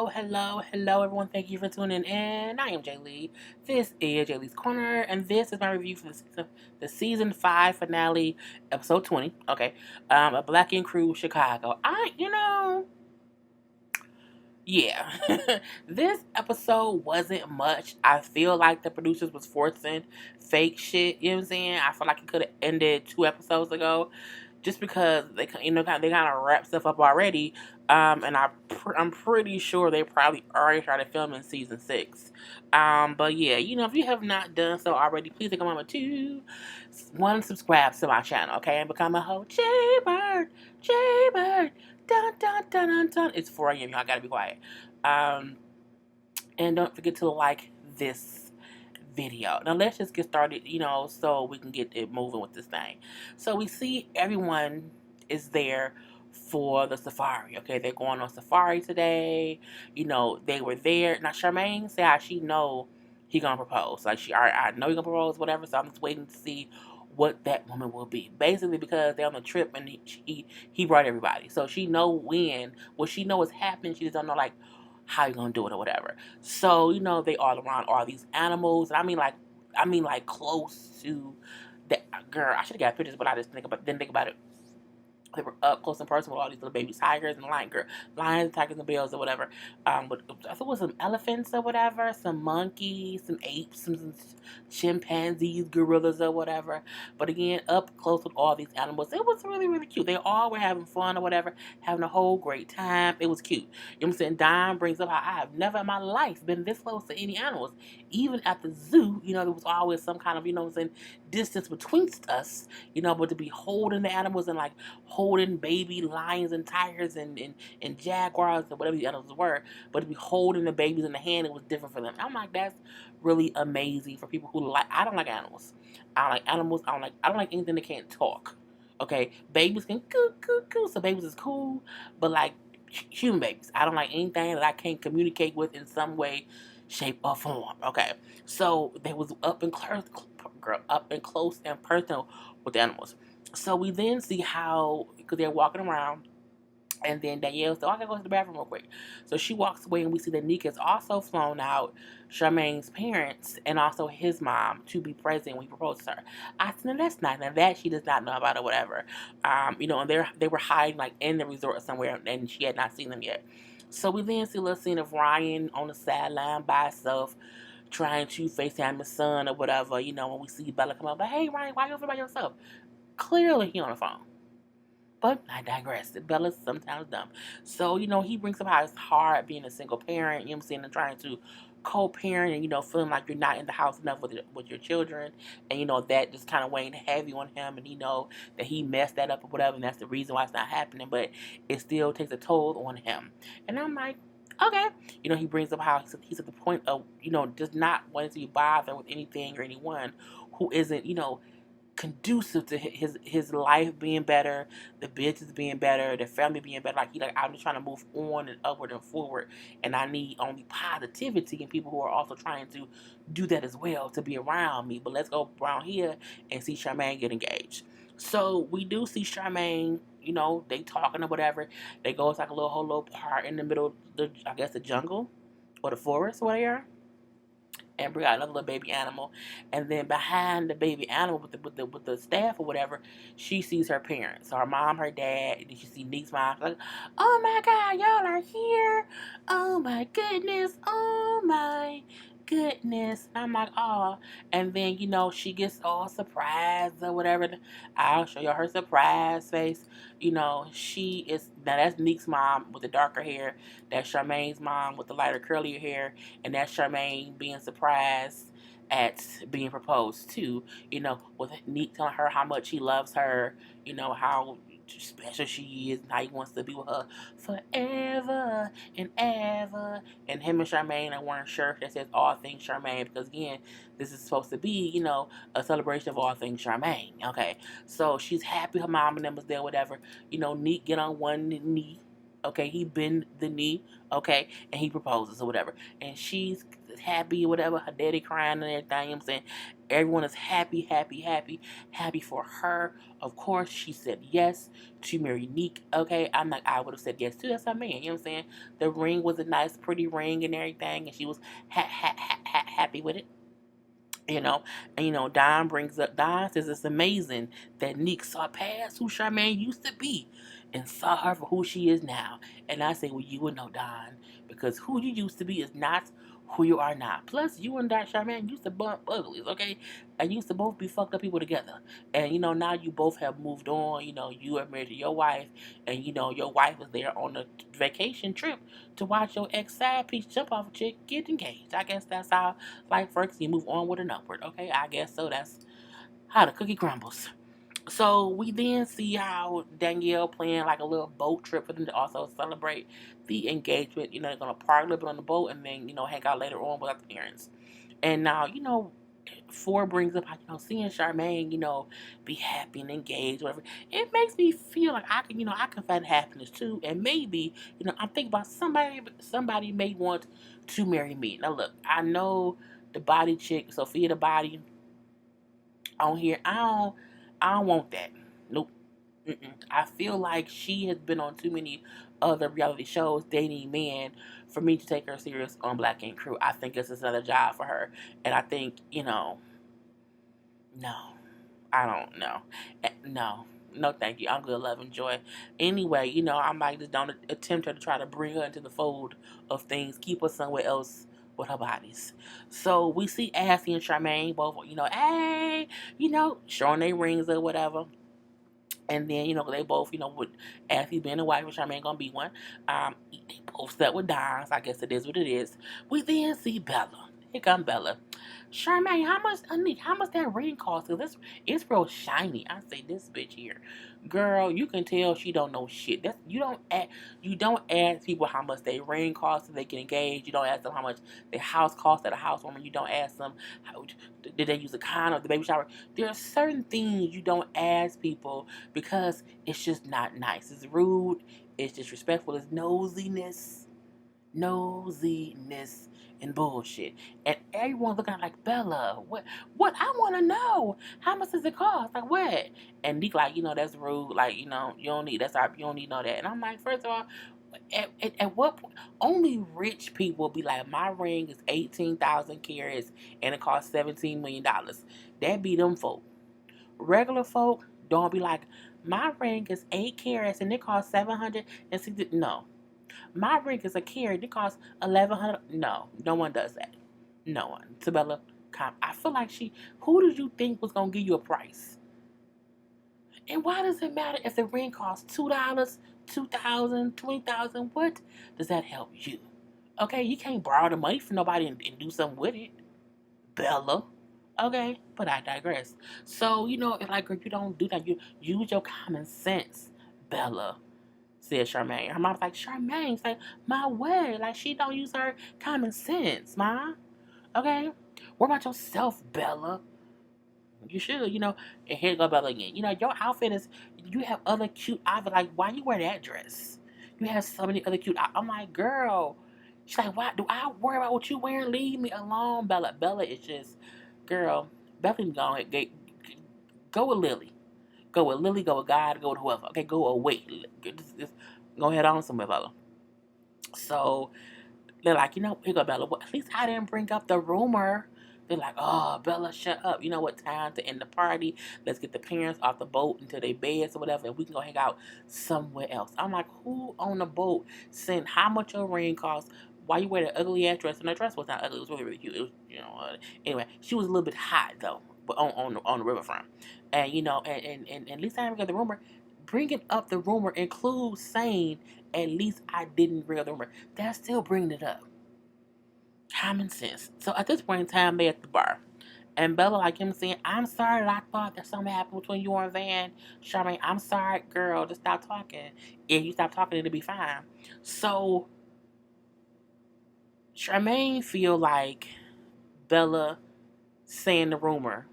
Hello, everyone. Thank you for tuning in. I am JayLee. This is JLeesCorner, and this is my review for the season 5 finale, episode 20. Okay, a Black Ink Crew, Chicago. Yeah, this episode wasn't much. I feel like the producers was forcing fake shit. You know what I'm saying? I feel like it could have ended 2 episodes ago, just because they kind of wrap stuff up already. And I'm pretty sure they probably already started filming season 6. But yeah, if you have not done so already, please take a moment to subscribe to my channel, okay, and become a whole Jaybird. Dun dun dun dun dun. It's 4 a.m. Y'all gotta be quiet. And don't forget to like this video. Now let's just get started, so we can get it moving with this thing. So we see everyone is there for the safari. Okay, they're going on safari today. They were there. Now Charmaine said how she know he gonna propose. Like I know he gonna propose, whatever. So I'm just waiting to see what that woman will be. Basically because they're on the trip and he brought everybody. So she know when. What she know is happening. She just don't know like how you gonna do it or whatever. So they all around all these animals, and I mean like close to that girl. I should have got pictures, but I just didn't think about it. They were up close and personal with all these little baby tigers and lions, tigers, and bears or whatever. But I think it was some elephants or whatever, some monkeys, some apes, some chimpanzees, gorillas or whatever. But again, up close with all these animals, it was really, really cute. They all were having fun or whatever, having a whole great time. It was cute. You know what I'm saying? Don brings up how I have never in my life been this close to any animals. Even at the zoo, there was always some kind of, distance betwixt us, but to be holding the animals and like holding baby lions and tigers and jaguars or whatever the animals were, but to be holding the babies in the hand, it was different for them. I'm like, that's really amazing for people who like. I don't like animals. I don't like animals. I don't like anything that can't talk. Okay, babies can coo coo coo, so babies is cool, but like human babies, I don't like anything that I can't communicate with in some way, shape, or form. Okay, so they was up and close and personal with the animals. So we then see how, because they're walking around, and then Danielle said, I gotta go to the bathroom real quick. So she walks away, and we see that Nick has also flown out Charmaine's parents and also his mom to be present when he proposed to her. I said, no, that's not. Now that she does not know about or whatever. And they were hiding like in the resort somewhere, and she had not seen them yet. So we then see a little scene of Ryan on the sideline by himself, trying to FaceTime his son or whatever, when we see Bella come up, like, hey, Ryan, why you over by yourself? Clearly he on the phone. But I digress. Bella's sometimes dumb. So, he brings up how it's hard being a single parent, and trying to co-parent and, feeling like you're not in the house enough with your children. And, that just kind of weighing heavy on him. And, that he messed that up or whatever. And that's the reason why it's not happening. But it still takes a toll on him. And I'm like, okay. He brings up how he's at the point of, just not wanting to be bothered with anything or anyone who isn't, conducive to his life being better, the business being better, the family being better. I'm just trying to move on and upward and forward, and I need only positivity and people who are also trying to do that as well to be around me. But let's go around here and see Charmaine get engaged. So we do see Charmaine, they talking or whatever. They go to like a whole little part in the middle of the jungle or the forest, whatever. And bring out another little baby animal, and then behind the baby animal with the staff or whatever, she sees her parents, her mom, her dad, and then she sees Nick's mom. Like, oh my God, y'all are here! Oh my goodness! Oh my goodness! I'm like, oh, and then she gets all surprised or whatever. I'll show you her surprise face. She is now that's Nick's mom with the darker hair. That's Charmaine's mom with the lighter curlier hair. And that's Charmaine being surprised at being proposed to, with Nick telling her how much he loves her, how special she is and how he wants to be with her forever and ever. And him and Charmaine are wearing shirts that says all things Charmaine, because again, this is supposed to be, a celebration of all things Charmaine. Okay. So she's happy her mom and them was there, whatever. Nick get on one knee. Okay, he bend the knee, okay, and he proposes or whatever. And she's is happy or whatever. Her daddy crying and everything. You know what I'm saying? Everyone is happy for her. Of course, she said yes to marry Neek. Okay, I'm like, I would have said yes too. That's her man. You know what I'm saying? The ring was a nice, pretty ring and everything, and she was happy with it. Don says it's amazing that Neek saw past who Charmaine used to be and saw her for who she is now. And I say, well, you would know, Don, because who you used to be is not who you are now. Plus, you and Don Charmaine used to bump uglies, okay? And used to both be fucked up people together. And, now you both have moved on. You are married to your wife, and, your wife was there on a vacation trip to watch your ex side piece jump off a chick get engaged. I guess that's how life works. You move onward and upward. Okay, I guess so. That's how the cookie crumbles. So we then see how Danielle planned like a little boat trip for them to also celebrate the engagement. They're gonna park a little bit on the boat and then hang out later on with the parents. And now Four brings up how seeing Charmaine be happy and engaged, whatever. It makes me feel like I can find happiness too, and maybe I'm thinking about somebody may want to marry me. Now look, I know the body chick, Sophia the body on here. I don't want that. Nope. I feel like she has been on too many other reality shows dating men for me to take her serious on Black Ink Crew. I think this is another job for her, and I think no, I don't know. No, no, thank you. I'm good, love, and joy. Anyway, I might just don't attempt her to try to bring her into the fold of things. Keep her somewhere else with her bodies. So we see Ashley and Charmaine both, hey, showing their rings or whatever. And then, they both, with Ashley being a wife and Charmaine gonna be one. They both set with Don, so I guess it is what it is. We then see Bella. Here come Bella. Charmaine, how much that ring cost? Cause it's real shiny. I say this bitch here, girl. You can tell she don't know shit. You don't ask people how much their ring costs so they get engaged. You don't ask them how much their house costs at a housewarming. You don't ask them how did they use a condom, the baby shower. There are certain things you don't ask people because it's just not nice. It's rude. It's disrespectful. It's nosiness and bullshit. And everyone's looking at like, Bella, what I want to know. How much does it cost? Like, what? And Nick like, that's rude. Like, you don't need, you don't need to know that. And I'm like, first of all, at what point? Only rich people be like, my ring is 18,000 carats and it costs $17 million. That be them folk. Regular folk don't be like, my ring is 8 carats and it costs 760. No. My ring is a carat. It costs 1,100. No, no one does that. No one. Isabella, I feel like who did you think was going to give you a price? And why does it matter if the ring costs $2, $2,000, $20,000? What does that help you? Okay, you can't borrow the money from nobody and do something with it, Bella. Okay, but I digress. So, it's like, you don't do that. You use your common sense, Bella, said Charmaine. Her mom's like, Charmaine, say, my way. Like, she don't use her common sense, ma. Okay? What about yourself, Bella? You should, And here go Bella again. Your outfit is, you have other cute outfits. Like, why you wear that dress? You have so many other cute I'm like, girl. She's like, why do I worry about what you wearing? Leave me alone, Bella. Bella is just, girl, Bella can go with Lily. Go with Lily, go with God, go with whoever. Okay, go away. Just go ahead on somewhere, Bella. So they're like, here go Bella. Well, at least I didn't bring up the rumor. They're like, oh, Bella, shut up. You know what? Time to end the party. Let's get the parents off the boat into their beds or whatever, and we can go hang out somewhere else. I'm like, who on the boat saying how much your ring costs? Why you wear that ugly ass dress? And the dress was not ugly. It was really, really cute. It was, anyway, she was a little bit hot though, but on the riverfront. And and at least I didn't get the rumor. Bringing up the rumor includes saying at least I didn't bring up the rumor. That's still bringing it up. Common sense. So at this point in time, they at the bar. And Bella, like him saying, I'm sorry that I thought that something happened between you and Van. Charmaine, I'm sorry, girl. Just stop talking. If you stop talking, it'll be fine. So Charmaine feel like Bella saying the rumor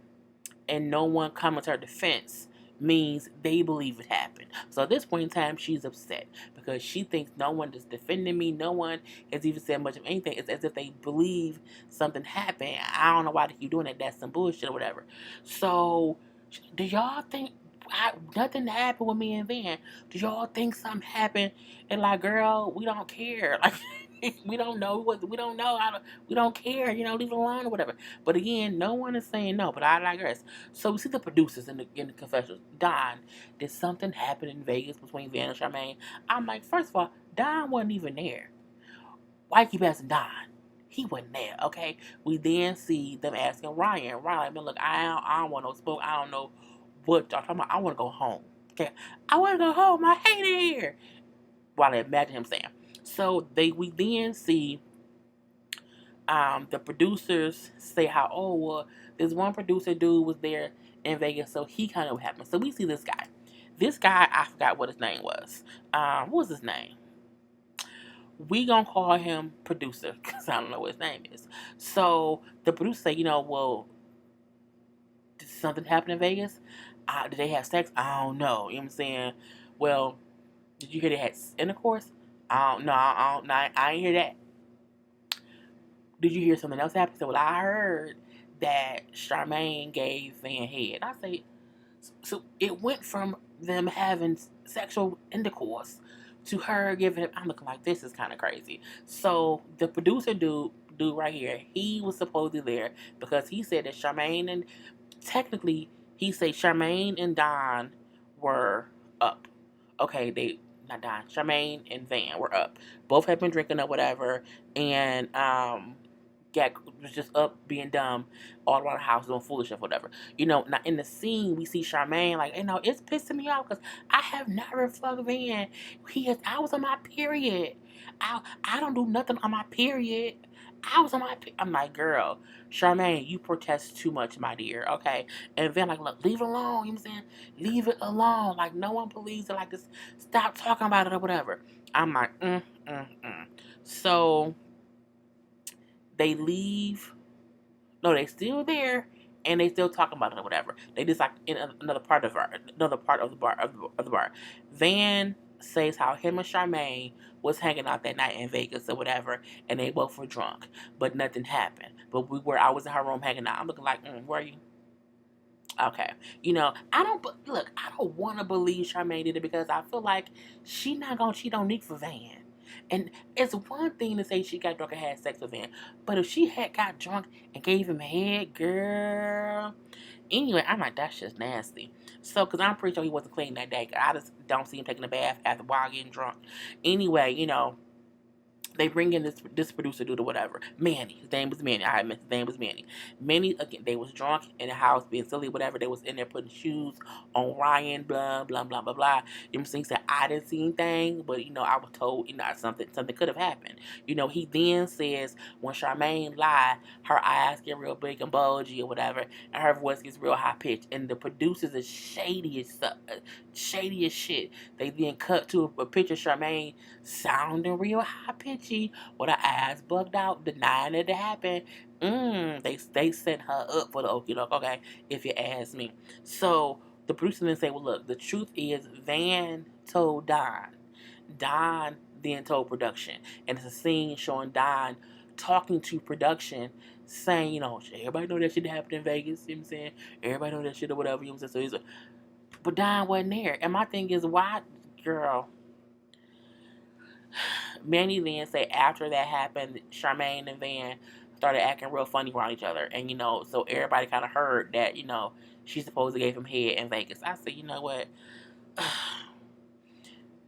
and no one coming to her defense means they believe it happened. So at this point in time, she's upset because she thinks no one is defending me. No one has even said much of anything. It's as if they believe something happened. I don't know why they keep doing that. That's some bullshit or whatever. So, do y'all think nothing happened with me and Van? Do y'all think something happened? And like, girl, we don't care. Like, we don't know what we don't know how to. We don't care. Leave it alone or whatever. But again, no one is saying no. But I digress. So we see the producers in the confessionals. Don, did something happen in Vegas between Van and Charmaine? I'm like, first of all, Don wasn't even there. Why keep asking Don? He wasn't there, okay? We then see them asking Ryan. Ryan, man, look, I don't want no smoke. I don't know what y'all talking about. I want to go home. Okay? I want to go home. I hate it here. While they imagine him saying. So we then see the producers say how, oh, well, this one producer dude was there in Vegas, so he kind of what happened. So we see this guy. This guy, I forgot what his name was. What was his name? We gonna call him producer because I don't know what his name is. So the producer say, well, did something happen in Vegas? Did they have sex? I don't know. You know what I'm saying? Well, did you hear they had intercourse? I don't know. I ain't hear that. Did you hear something else happen? So, well, I heard that Charmaine gave Van head. I say, so it went from them having sexual intercourse to her giving it. I'm looking like this is kind of crazy. So the producer dude right here, he was supposedly there because he said that Charmaine and technically he said Charmaine and Don were up. Okay, they not Don, Charmaine and Van were up. Both had been drinking or whatever, and was just up being dumb all around the house doing foolish stuff, whatever. Now in the scene we see Charmaine like, it's pissing me off because I have never fucked Van. I was on my period. I don't do nothing on my period. I was on my I'm like, girl, Charmaine, you protest too much, my dear, okay? And Van like, look, leave it alone, you know what I'm saying? Leave it alone. Like, no one believes it, like this, stop talking about it or whatever. I'm like, So they leave. No, they still there, and they still talking about it or whatever. They just like in another part of the bar. Van says how him and Charmaine was hanging out that night in Vegas or whatever, and they both were drunk, but nothing happened. But I was in her room hanging out. I'm looking like, where are you? Okay, I don't look. I don't want to believe Charmaine did it because I feel like she not gonna cheat on Nick for Van. And it's one thing to say she got drunk and had sex with Van, but if she had got drunk and gave him head, girl. Anyway, I'm like, that's just nasty. So, because I'm pretty sure he wasn't clean that day. I just don't see him taking a bath after while getting drunk. Anyway, they bring in this producer dude or whatever. Manny. His name was Manny. I admit his name was Manny. Manny, again, they was drunk in the house being silly, whatever. They was in there putting shoes on Ryan, blah, blah, blah, blah, blah. You know what I'm saying? He said, I didn't see anything, but, I was told, something could have happened. He then says when Charmaine lied, her eyes get real big and bulgy or whatever, and her voice gets real high pitched. And the producers is shady as shit. They then cut to a picture of Charmaine sounding real high pitchy with her eyes bugged out, denying it happened. They sent her up for the okie doke, okay, if you ask me. So the producer then say, well, look, the truth is Van told Don. Don then told production. And it's a scene showing Don talking to production, saying, everybody know that shit happened in Vegas, you know what I'm saying? Everybody know that shit or whatever, you know what I'm saying? So but Don wasn't there. And my thing is, why, girl? Manny then say after that happened, Charmaine and Van started acting real funny around each other. And, so everybody kind of heard that, she supposedly gave him head in Vegas. I said, you know what?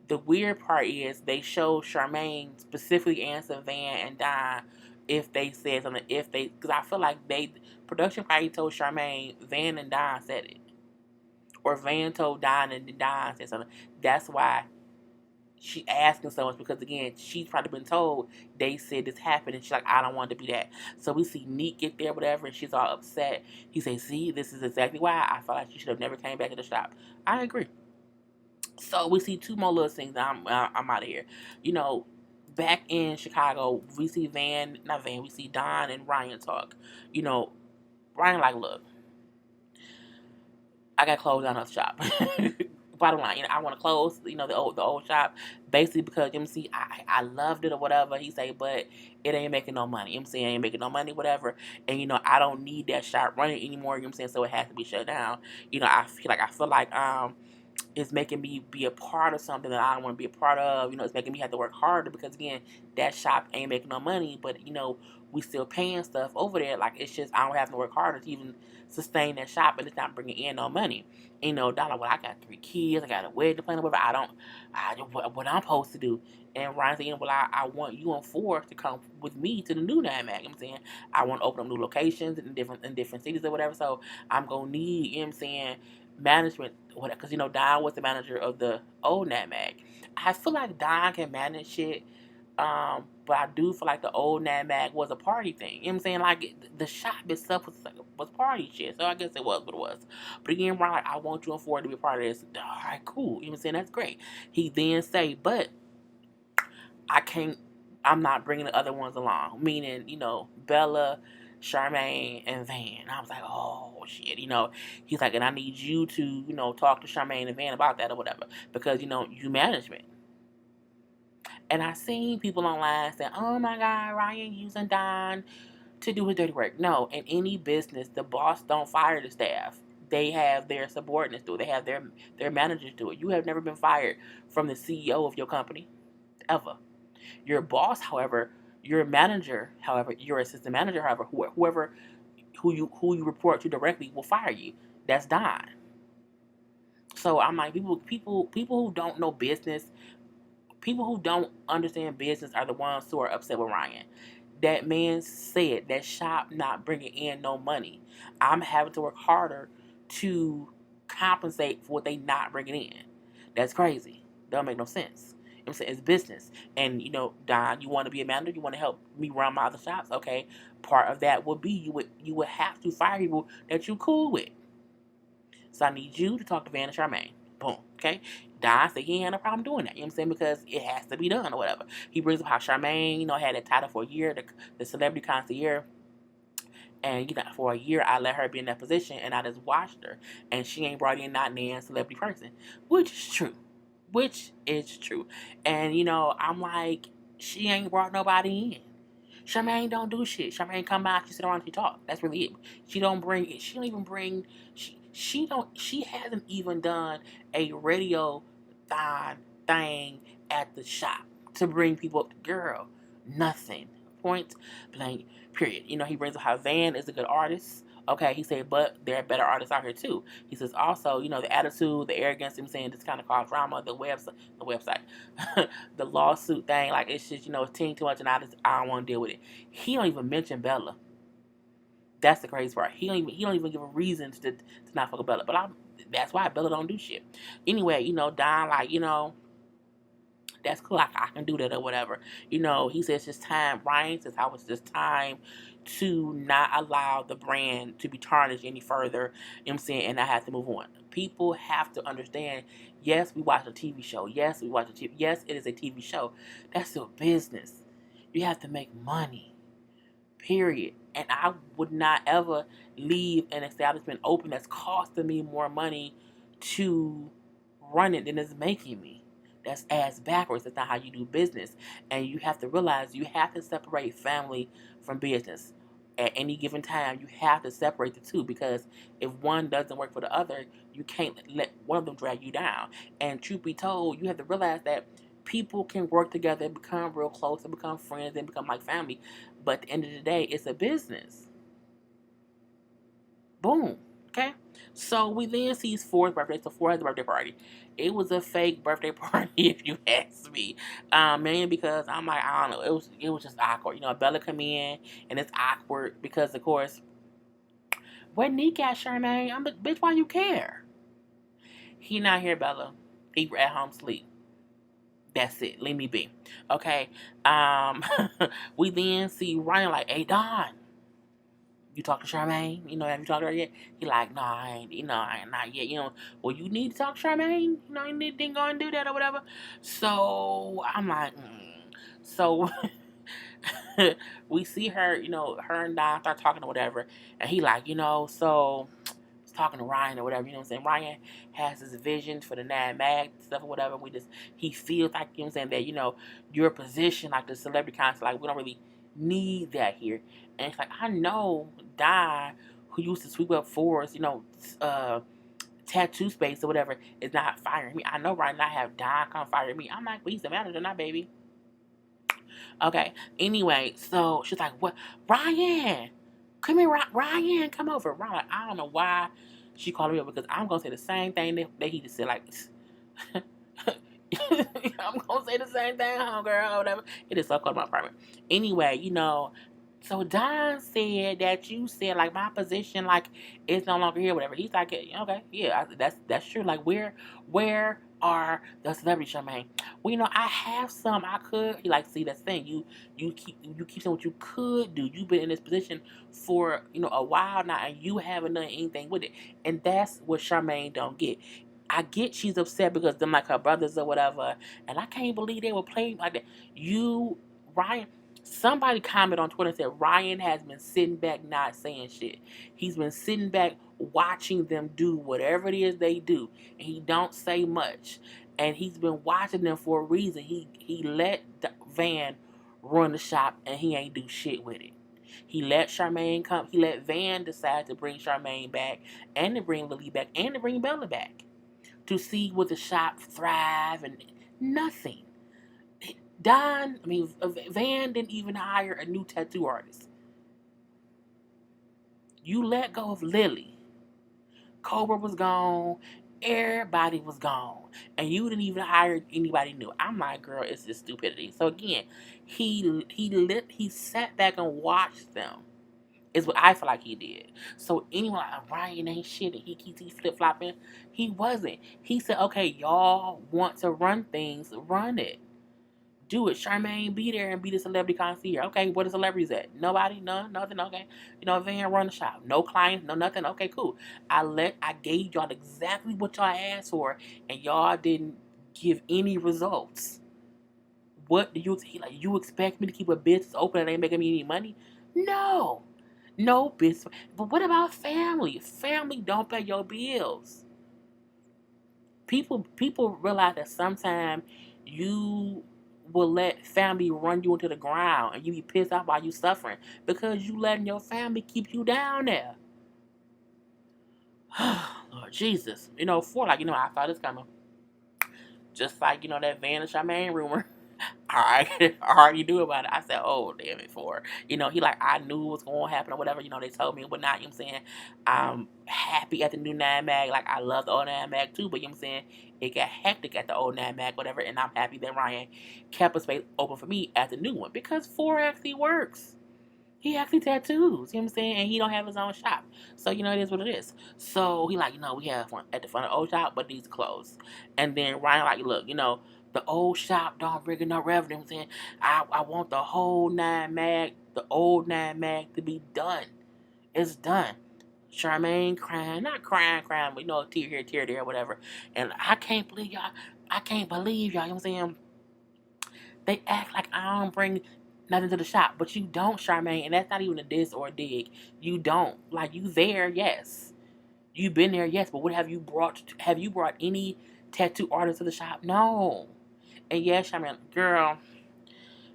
The weird part is they showed Charmaine specifically answer Van and Don if they said something. Because I feel like production probably told Charmaine, Van and Don said it. Or Van told Don and Don said something. That's why she asking so much because again she's probably been told they said this happened and she's like, I don't want to be that. So we see Neek get there whatever and she's all upset. He says, see, this is exactly why I felt like she should have never came back to the shop. I agree. So we see two more little things. I'm out of here. Back in Chicago we see we see Don and Ryan talk. Ryan like, look, I got closed down the shop. Bottom line, I want to close, the old shop, basically because, see, I loved it or whatever. He say, but it ain't making no money. It ain't making no money, whatever. And, I don't need that shop running anymore. So it has to be shut down. I feel like it's making me be a part of something that I don't want to be a part of. It's making me have to work harder because, again, that shop ain't making no money, but, we still paying stuff over there. Like, it's just, I don't have to work harder to even sustain that shop, and it's not bringing in no money. Dollar, well, I got 3 kids, I got a wedding to plan, whatever. What I'm supposed to do. And Ryan said, well, I want you on 4 to come with me to the new NAMAC. I want to open up new locations in different cities or whatever. So I'm going to need, management, because Don was the manager of the old NAMAC. I feel like Don can manage shit, but I do feel like the old NAMAC was a party thing. Like, the shop itself was party shit. So I guess it was what it was. But again, Ron, like, I want you on 4 to be a part of this. All right, cool. That's great. He then say, but I'm not bringing the other ones along. Meaning, Bella, Charmaine, and Van. I was like, oh, shit. He's like, and I need you to, talk to Charmaine and Van about that or whatever. Because, you management. And I seen people online saying, oh my God, Ryan using Don to do his dirty work. No, in any business, the boss don't fire the staff. They have their subordinates do it. They have their managers do it. You have never been fired from the CEO of your company, ever. Your boss, however, your manager, however, your assistant manager, however, who you report to directly will fire you. That's Don. So I'm like, people who don't know business, people who don't understand business are the ones who are upset with Ryan. That man said that shop not bringing in no money. I'm having to work harder to compensate for what they not bringing in. That's crazy. Don't make no sense. I'm saying, it's business. And, Don, you want to be a manager? You want to help me run my other shops? Okay. Part of that would be you would have to fire people that you cool with. So I need you to talk to Van and Charmaine. Boom. Okay. Don said he ain't had no problem doing that. Because it has to be done or whatever. He brings up how Charmaine, had that title for a year, the celebrity concierge. And, for a year, I let her be in that position, and I just watched her. And she ain't brought in not nan celebrity person. Which is true. And, I'm like, she ain't brought nobody in. Charmaine don't do shit. Charmaine come out, she sit around, she talk. That's really it. She don't even bring, she hasn't even done a radio thing at the shop to bring people up. Girl, nothing. Point blank, period. He brings up how Van is a good artist. Okay, he said, but there are better artists out here too. He says also, the attitude, the arrogance, this kind of cause drama, the website, the lawsuit thing, like, it's just, it's team too much, and I don't want to deal with it. He don't even mention Bella. That's the crazy part. He don't even give a reason to not fuck with Bella. But that's why Bella don't do shit. Anyway, Don, like, that's cool. I can do that or whatever. He says it's time. Ryan says how it's just time to not allow the brand to be tarnished any further. And I have to move on. People have to understand, yes, we watch a TV show. Yes, Yes, it is a TV show. That's still business. You have to make money. Period. And I would not ever leave an establishment open that's costing me more money to run it than it's making me. That's ass backwards. That's not how you do business. And you have to realize you have to separate family from business. At any given time, you have to separate the two, because if one doesn't work for the other, you can't let one of them drag you down. And truth be told, you have to realize that people can work together and become real close and become friends and become like family. But at the end of the day, it's a business. Boom. Okay? So we then see his 4th birthday. So 4 has a birthday party. It was a fake birthday party, if you ask me. Mainly because I'm like, I don't know. It was just awkward. Bella come in, and it's awkward because, of course, where Nick at, Charmaine? I'm like, bitch, why you care? He not here, Bella. He at home sleep. That's it. Leave me be. Okay. We then see Ryan like, hey, Don, you talk to Charmaine? Have you talked to her yet? He like, no, I ain't, I ain't not yet. Well, you need to talk to Charmaine. You need to go and do that or whatever. So I'm like, So we see her, her and Don start talking or whatever. And he like, so talking to Ryan or whatever, you know what I'm saying? Ryan has his visions for the Nine Mag stuff or whatever. He feels like, you know what I'm saying, that, your position, like the celebrity concert, like we don't really need that here. And it's like, I know Don, who used to sweep up for us, tattoo space or whatever, is not firing me. I know right now I have Don come fire me. I'm like, well, he's the manager, not baby. Okay. Anyway, so she's like, what? Ryan, come here, Ryan, come over. Ryan, like, I don't know why she called me up because I'm gonna say the same thing that he just said. Like, I'm gonna say the same thing, homegirl, or whatever. It is so cold in my apartment. Anyway, so Don said that you said like my position like is no longer here, whatever. He's like, okay, yeah, that's true. Like where are the celebrities, Charmaine? Well, I have some. I could. He like, see, that's the thing. You keep saying what you could do. You've been in this position for a while now, and you haven't done anything with it. And that's what Charmaine don't get. I get she's upset because them like her brothers or whatever, and I can't believe they were playing like that. Ryan. Somebody commented on Twitter and said Ryan has been sitting back not saying shit. He's been sitting back watching them do whatever it is they do, and he don't say much. And he's been watching them for a reason. He let Van run the shop, and he ain't do shit with it. He let Charmaine come. He let Van decide to bring Charmaine back, and to bring Lily back, and to bring Bella back to see would the shop thrive, and nothing. Van didn't even hire a new tattoo artist. You let go of Lily. Cobra was gone. Everybody was gone. And you didn't even hire anybody new. I'm like, girl, it's just stupidity. So again, he sat back and watched them. Is what I feel like he did. So anyone like Ryan ain't shit and he keeps flip flopping. He wasn't. He said, okay, y'all want to run things, run it. Do it. Charmaine, be there and be the celebrity concierge. Okay, where the celebrities at? Nobody? None? Nothing? Okay. Van run the shop. No clients? No nothing? Okay, cool. I gave y'all exactly what y'all asked for, and y'all didn't give any results. What do you expect me to keep a business open and ain't making me any money? No. No business. But what about family? Family don't pay your bills. People realize that sometimes you will let family run you into the ground and you be pissed off while you suffering because you letting your family keep you down there. Lord Jesus. I saw this coming. Just like, that Van and Charmaine rumor. I already knew about it. I said, oh, damn it, he like, I knew it was going to happen or whatever, they told me, but not, you know what I'm saying, I'm happy at the new 9 mag, like, I love the old 9 mag too, but you know what I'm saying, it got hectic at the old 9 mag, whatever, and I'm happy that Ryan kept a space open for me at the new one, because 4 actually works. He actually tattoos, you know what I'm saying, and he don't have his own shop, so, it is what it is. So, he like, we have one at the front of the old shop, but these closed, and then Ryan like, look, the old shop don't bring enough revenue. I'm saying I want the whole 9 mag, the old 9 mag to be done. It's done. Charmaine crying, not crying, but tear here, tear there, whatever. And I can't believe y'all. You know what I'm saying? They act like I don't bring nothing to the shop, but you don't, Charmaine. And that's not even a diss or a dig. You don't. Like, you there, yes. You've been there, yes. But what have you brought? Have you brought any tattoo artists to the shop? No. And yes, Charmaine, girl.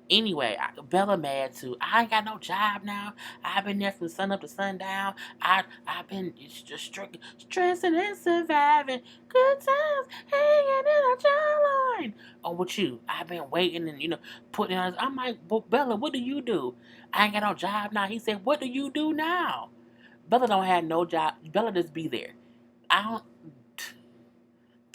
Anyway, Bella mad too. I ain't got no job now. I've been there from sun up to sundown. I've been just stressing and surviving. Good times hanging in a jawline. Oh, with you? I've been waiting and putting on. I'm like, Bella, what do you do? I ain't got no job now. He said, what do you do now? Bella don't have no job. Bella just be there. I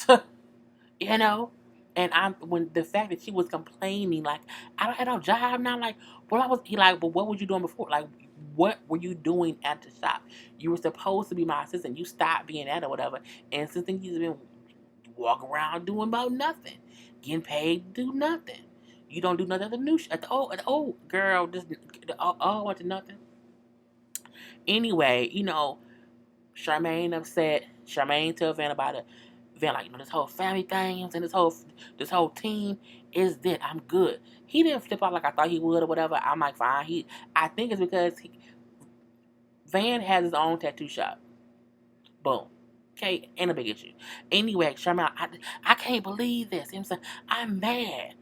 don't. And when the fact that she was complaining, like, I don't have no job now, like, he like, but what was you doing before? Like, what were you doing at the shop? You were supposed to be my assistant. You stopped being that or whatever. And since then, he's been walking around doing about nothing, getting paid to do nothing. You don't do nothing at the new, at the old girl, just went to nothing. Anyway, Charmaine upset. Charmaine tell Van about it. Van like, this whole family thing and this whole team is that I'm good. He didn't flip out like I thought he would or whatever. I'm like, fine. I think it's because Van has his own tattoo shop. Boom. Okay, ain't a big issue. Anyway, Charmaine, I can't believe this. You know what I'm saying? I'm mad.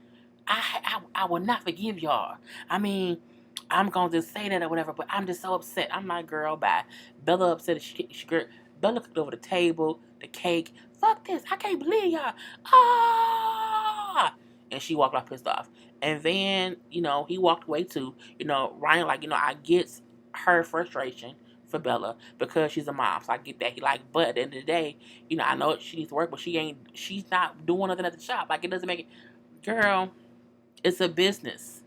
I will not forgive y'all. I mean, I'm gonna just say that or whatever, but I'm just so upset. I'm like, girl, bye. Bella upset. Bella cooked over the table, the cake. Fuck this. I can't believe y'all. Ah! And she walked off pissed off. And then, he walked away too. Ryan, like, I get her frustration for Bella because she's a mom. So I get that. He like, but at the end of the day, I know she needs to work, but she's not doing nothing at the shop. Like, it doesn't make it. Girl, it's a business.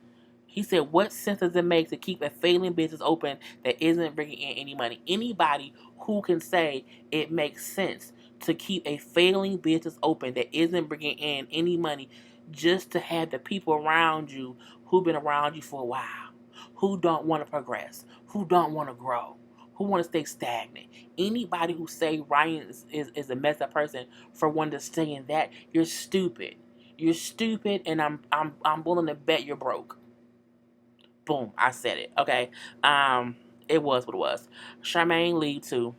He said, what sense does it make to keep a failing business open that isn't bringing in any money? Anybody who can say it makes sense to keep a failing business open that isn't bringing in any money just to have the people around you who've been around you for a while, who don't want to progress, who don't want to grow, who want to stay stagnant. Anybody who say Ryan is a messed up person for wanting to stay in that, you're stupid. You're stupid, and I'm willing to bet you're broke. Boom, I said it. Okay. It was what it was. Charmaine leave too.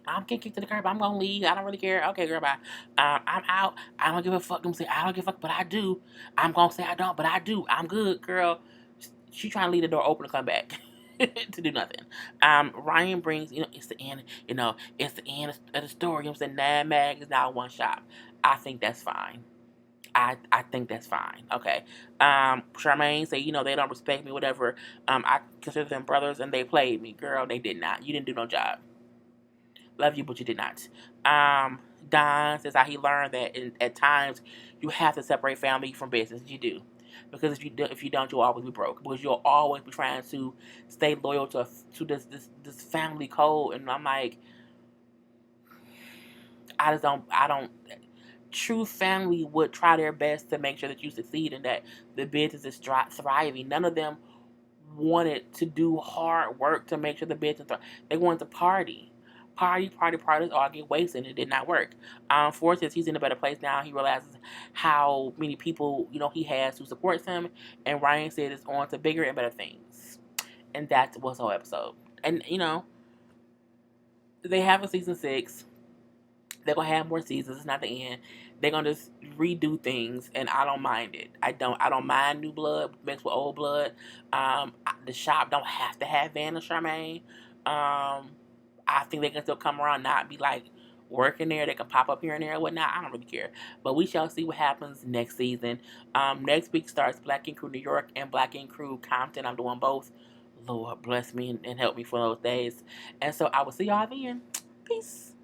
I'm getting kicked to the curb. I'm gonna leave. I don't really care. Okay, girl, bye. I'm out. I don't give a fuck. I'm say I don't give a fuck, but I do. I'm gonna say I don't, but I do. I'm good, girl. She trying to leave the door open to come back to do nothing. Ryan brings, it's the end. It's the end of the story. You know what I'm saying? 9 mag is now one shop. I think that's fine. I think that's fine. Okay. Charmaine say, they don't respect me, whatever. I consider them brothers and they played me. Girl, they did not. You didn't do no job. Love you, but you did not. Don says how he learned that at times you have to separate family from business. You do. Because if you don't, you'll always be broke. Because you'll always be trying to stay loyal to this family code. And I'm like, I don't true family would try their best to make sure that you succeed and that the business is thriving. None of them wanted to do hard work to make sure the business they wanted to party. Parties all get wasted and it did not work. Ford says he's in a better place now. He realizes how many people, he has who supports him. And Ryan said it's on to bigger and better things. And that was the whole episode. And, they have a season 6. They're gonna have more seasons. It's not the end. They're gonna just redo things, and I don't mind it. I don't mind new blood mixed with old blood. The shop don't have to have Van and Charmaine. I think they can still come around, not be like working there. They can pop up here and there and whatnot. I don't really care. But we shall see what happens next season. Next week starts Black Ink Crew New York and Black Ink Crew Compton. I'm doing both. Lord bless me and help me for those days. And so I will see y'all then. Peace.